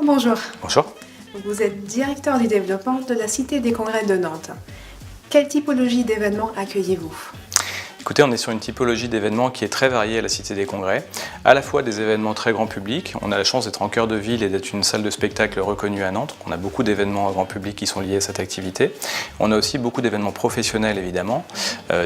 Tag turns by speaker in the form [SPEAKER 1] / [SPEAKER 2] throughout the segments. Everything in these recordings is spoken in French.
[SPEAKER 1] bonjour.
[SPEAKER 2] Bonjour.
[SPEAKER 1] Vous êtes directeur du développement de la Cité des Congrès de Nantes. Quelle typologie d'événements accueillez-vous ?
[SPEAKER 2] Écoutez, on est sur une typologie d'événements qui est très variée à la Cité des Congrès, à la fois des événements très grand public. On a la chance d'être en cœur de ville et d'être une salle de spectacle reconnue à Nantes. On a beaucoup d'événements grand public qui sont liés à cette activité. On a aussi beaucoup d'événements professionnels évidemment,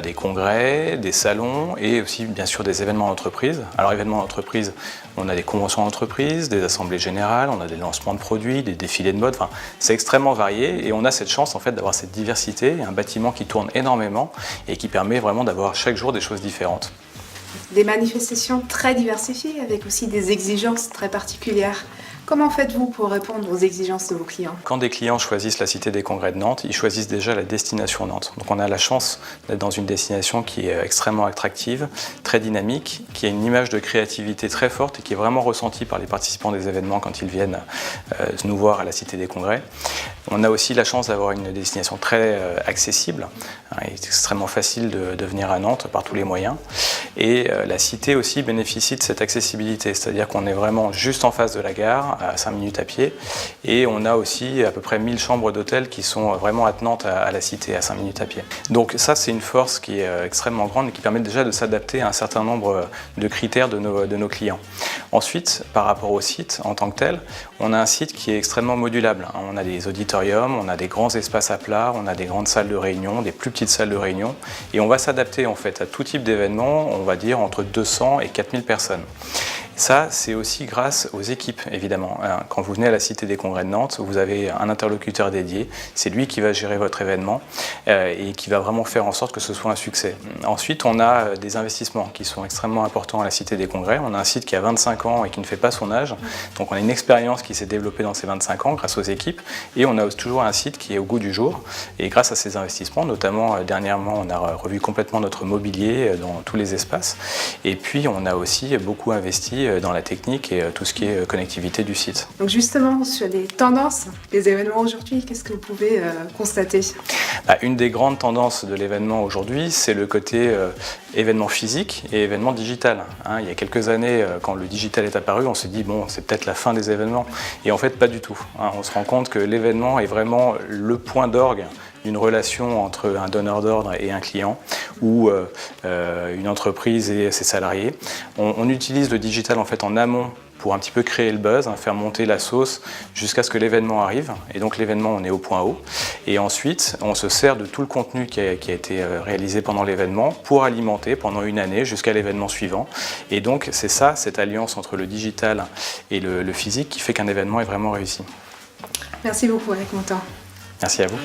[SPEAKER 2] des congrès, des salons et aussi bien sûr des événements d'entreprise. Alors événements d'entreprise, on a des conventions d'entreprise, des assemblées générales, on a des lancements de produits, des défilés de mode. Enfin, c'est extrêmement varié et on a cette chance en fait d'avoir cette diversité, un bâtiment qui tourne énormément et qui permet vraiment d'avoir chaque jour des choses différentes.
[SPEAKER 1] Des manifestations très diversifiées avec aussi des exigences très particulières. Comment faites-vous pour répondre aux exigences de vos clients ?
[SPEAKER 2] Quand des clients choisissent la Cité des Congrès de Nantes, ils choisissent déjà la destination Nantes. Donc on a la chance d'être dans une destination qui est extrêmement attractive, très dynamique, qui a une image de créativité très forte et qui est vraiment ressentie par les participants des événements quand ils viennent nous voir à la Cité des Congrès. On a aussi la chance d'avoir une destination très accessible. Il est extrêmement facile de venir à Nantes par tous les moyens. Et la cité aussi bénéficie de cette accessibilité, c'est-à-dire qu'on est vraiment juste en face de la gare, à 5 minutes à pied. Et on a aussi à peu près 1000 chambres d'hôtel qui sont vraiment attenantes à la cité, à 5 minutes à pied. Donc ça, c'est une force qui est extrêmement grande et qui permet déjà de s'adapter à un certain nombre de critères de nos clients. Ensuite, par rapport au site en tant que tel, on a un site qui est extrêmement modulable. On a des auditoriums, on a des grands espaces à plat, on a des grandes salles de réunion, des plus petites salles de réunion. Et on va s'adapter en fait à tout type d'événements, on va dire entre 200 et 4000 personnes. Ça, c'est aussi grâce aux équipes, évidemment. Quand vous venez à la Cité des Congrès de Nantes, vous avez un interlocuteur dédié. C'est lui qui va gérer votre événement et qui va vraiment faire en sorte que ce soit un succès. Ensuite, on a des investissements qui sont extrêmement importants à la Cité des Congrès. On a un site qui a 25 ans et qui ne fait pas son âge. Donc on a une expérience qui s'est développée dans ces 25 ans grâce aux équipes. Et on a toujours un site qui est au goût du jour. Et grâce à ces investissements, notamment dernièrement, on a revu complètement notre mobilier dans tous les espaces. Et puis, on a aussi beaucoup investi dans la technique et tout ce qui est connectivité du site.
[SPEAKER 1] Donc justement, sur les tendances des événements aujourd'hui, qu'est-ce que vous pouvez constater ?
[SPEAKER 2] Une des grandes tendances de l'événement aujourd'hui, c'est le côté événement physique et événement digital. Il y a quelques années, quand le digital est apparu, on s'est dit bon, c'est peut-être la fin des événements. Et en fait, pas du tout. On se rend compte que l'événement est vraiment le point d'orgue d'une relation entre un donneur d'ordre et un client ou une entreprise et ses salariés. On utilise le digital en fait en amont pour un petit peu créer le buzz, faire monter la sauce jusqu'à ce que l'événement arrive. Et donc l'événement, on est au point haut. Et ensuite, on se sert de tout le contenu qui a été réalisé pendant l'événement pour alimenter pendant une année jusqu'à l'événement suivant. Et donc c'est ça, cette alliance entre le digital et le physique qui fait qu'un événement est vraiment réussi.
[SPEAKER 1] Merci beaucoup avec mon temps.
[SPEAKER 2] Merci à vous.